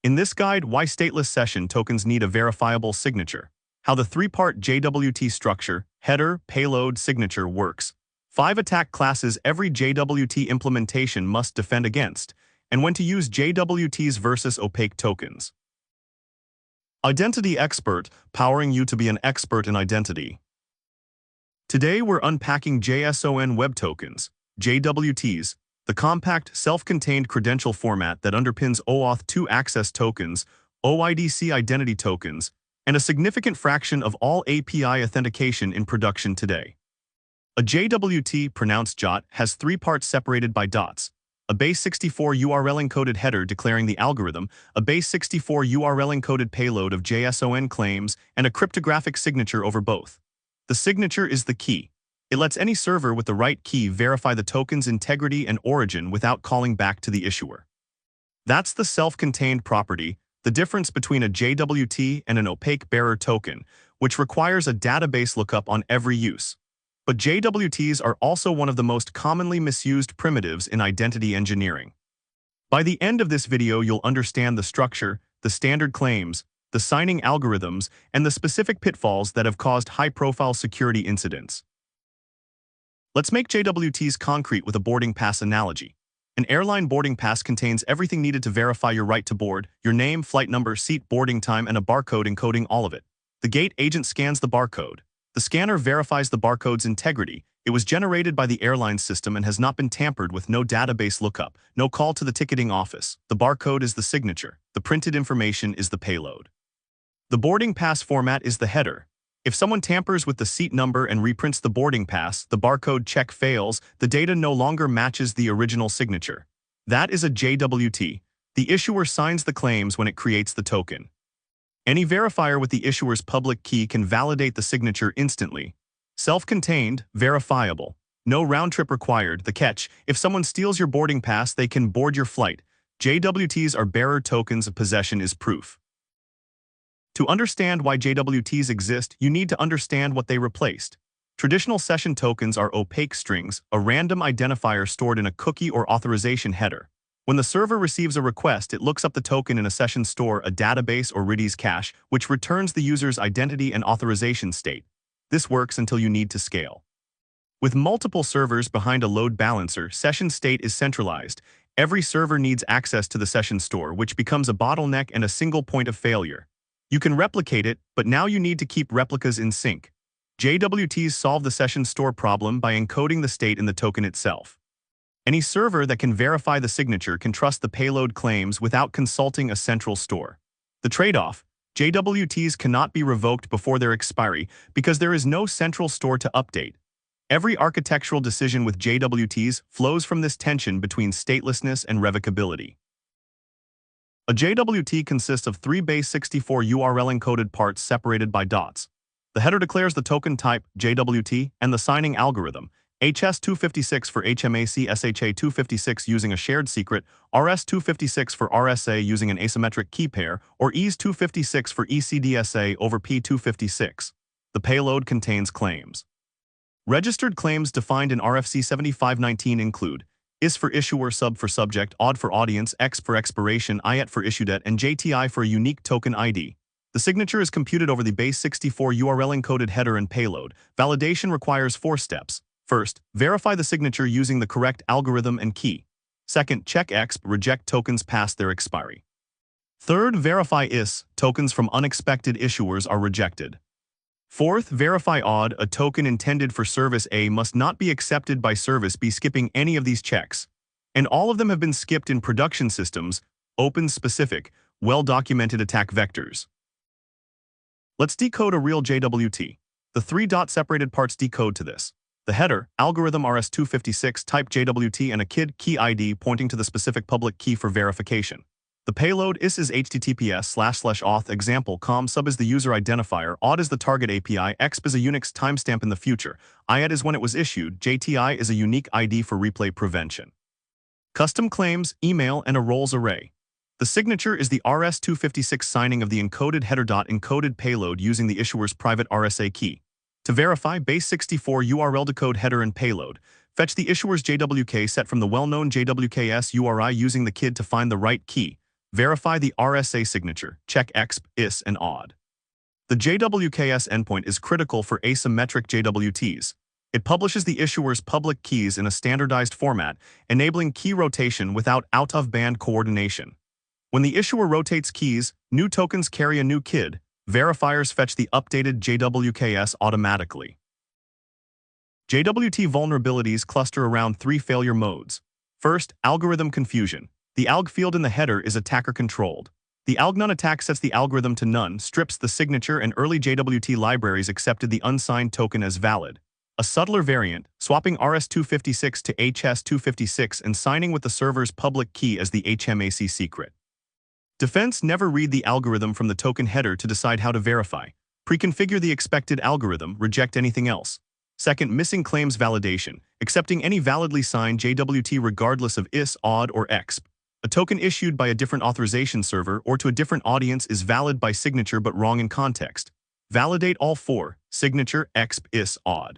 In this guide, why stateless session tokens need a verifiable signature, how the three-part JWT structure, header, payload, signature works, 5 attack classes every JWT implementation must defend against, and when to use JWTs versus opaque tokens. Identity Expert, powering you to be an expert in identity. Today we're unpacking JSON JWTs, the compact, self-contained credential format that underpins OAuth 2 access tokens, OIDC identity tokens, and a significant fraction of all API authentication in production today. A JWT, pronounced JWT, has 3 parts separated by dots: a base 64 URL-encoded header declaring the algorithm, a base 64 URL-encoded payload of JSON claims, and a cryptographic signature over both. The signature is the key. It lets any server with the right key verify the token's integrity and origin without calling back to the issuer. That's the self-contained property, the difference between a JWT and an opaque bearer token, which requires a database lookup on every use. But JWTs are also one of the most commonly misused primitives in identity engineering. By the end of this video, you'll understand the structure, the standard claims, the signing algorithms, and the specific pitfalls that have caused high-profile security incidents. Let's make JWTs concrete with a boarding pass analogy. An airline boarding pass contains everything needed to verify your right to board: your name, flight number, seat, boarding time, and a barcode encoding all of it. The gate agent scans the barcode. The scanner verifies the barcode's integrity. It was generated by the airline system and has not been tampered with. No database lookup, no call to the ticketing office. The barcode is the signature. The printed information is the payload. The boarding pass format is the header. If someone tampers with the seat number and reprints the boarding pass, the barcode check fails. The data no longer matches the original signature. That is a JWT. The issuer signs the claims when it creates the token. Any verifier with the issuer's public key can validate the signature instantly. Self-contained, verifiable. No round trip required. The catch: if someone steals your boarding pass, they can board your flight. JWTs are bearer tokens. Possession is proof. To understand why JWTs exist, you need to understand what they replaced. Traditional session tokens are opaque strings, a random identifier stored in a cookie or authorization header. When the server receives a request, it looks up the token in a session store, a database, or Redis cache, which returns the user's identity and authorization state. This works until you need to scale. With multiple servers behind a load balancer, session state is centralized. Every server needs access to the session store, which becomes a bottleneck and a single point of failure. You can replicate it, but now you need to keep replicas in sync. JWTs solve the session store problem by encoding the state in the token itself. Any server that can verify the signature can trust the payload claims without consulting a central store. The trade-off: JWTs cannot be revoked before their expiry because there is no central store to update. Every architectural decision with JWTs flows from this tension between statelessness and revocability. A JWT consists of 3 base 64 URL-encoded parts separated by dots. The header declares the token type, JWT, and the signing algorithm, HS256 for HMAC, SHA256 using a shared secret, RS256 for RSA using an asymmetric key pair, or EAS256 for ECDSA over P256. The payload contains claims. Registered claims defined in RFC 7519 include IS for issuer, sub for subject, AUD for audience, X for expiration, IET for issue date, and JTI for a unique token ID. The signature is computed over the base 64 URL-encoded header and payload. Validation requires 4 steps. First, verify the signature using the correct algorithm and key. Second, check exp, reject tokens past their expiry. Third, verify IS, tokens from unexpected issuers are rejected. Fourth, verify AUD, a token intended for service A must not be accepted by service B. Skipping any of these checks, and all of them have been skipped in production systems, open specific, well-documented attack vectors. Let's decode a real JWT. The 3 separated parts decode to this: the header, algorithm RS256, type JWT, and a KID key ID pointing to the specific public key for verification. The payload IS is https://auth example com, sub is the user identifier, AUD is the target API, exp is a Unix timestamp in the future, IET is when it was issued, JTI is a unique ID for replay prevention. Custom claims, email, and a roles array. The signature is the RS256 signing of the encoded header. Encoded payload using the issuer's private RSA key. To verify, base 64 URL decode header and payload. Fetch the issuer's JWK set from the well-known JWKS URI using the KID to find the right key. Verify the RSA signature. Check exp, is, and auth. The JWKS endpoint is critical for asymmetric JWTs. It publishes the issuer's public keys in a standardized format, enabling key rotation without out-of-band coordination. When the issuer rotates keys, new tokens carry a new KID. Verifiers fetch the updated JWKS automatically. JWT vulnerabilities cluster around three failure modes. First, algorithm confusion. The alg field in the header is attacker-controlled. The alg none attack sets the algorithm to none, strips the signature, and early JWT libraries accepted the unsigned token as valid. A subtler variant, swapping RS-256 to HS-256 and signing with the server's public key as the HMAC secret. Defense: never read the algorithm from the token header to decide how to verify. Pre-configure the expected algorithm, reject anything else. Second, missing claims validation, accepting any validly signed JWT regardless of is, auth, or exp. A token issued by a different authorization server or to a different audience is valid by signature but wrong in context. Validate all four: signature, exp, is, auth.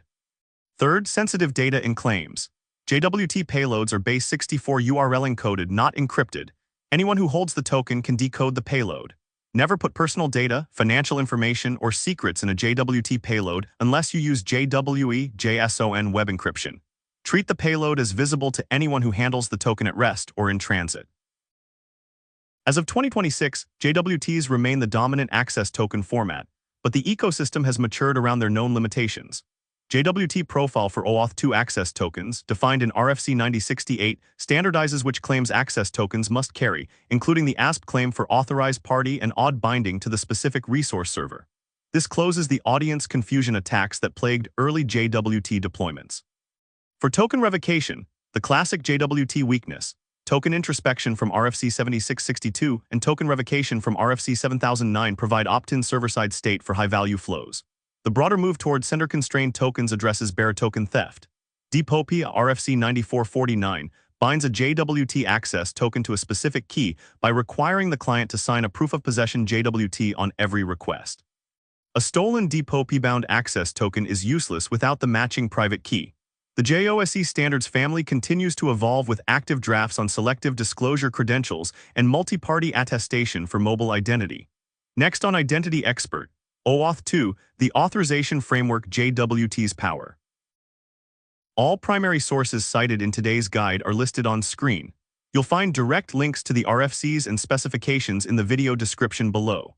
Third, sensitive data in claims. JWT payloads are base 64 URL encoded, not encrypted. Anyone who holds the token can decode the payload. Never put personal data, financial information, or secrets in a JWT payload unless you use JWE JSON web encryption. Treat the payload as visible to anyone who handles the token at rest or in transit. As of 2026, JWTs remain the dominant access token format, but the ecosystem has matured around their known limitations. JWT profile for OAuth 2 access tokens, defined in RFC 9068, standardizes which claims access tokens must carry, including the ASP claim for authorized party and auth binding to the specific resource server. This closes the audience confusion attacks that plagued early JWT deployments. For token revocation, the classic JWT weakness, token introspection from RFC 7662 and token revocation from RFC 7009 provide opt-in server-side state for high-value flows. The broader move toward sender-constrained tokens addresses bearer token theft. DPoP RFC 9449 binds a JWT access token to a specific key by requiring the client to sign a proof of possession JWT on every request. A stolen DPoP-bound access token is useless without the matching private key. The JOSE standards family continues to evolve with active drafts on selective disclosure credentials and multi-party attestation for mobile identity. Next on Identity Expert, OAuth 2, the authorization framework JWTs power. All primary sources cited in today's guide are listed on screen. You'll find direct links to the RFCs and specifications in the video description below.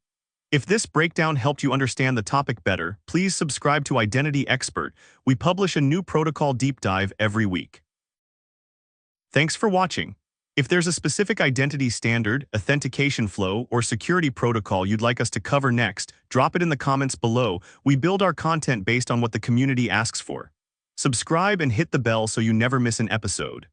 If this breakdown helped you understand the topic better, please subscribe to Identity Expert. We publish a new protocol deep dive every week. Thanks for watching. If there's a specific identity standard, authentication flow, or security protocol you'd like us to cover next, drop it in the comments below. We build our content based on what the community asks for. Subscribe and hit the bell so you never miss an episode.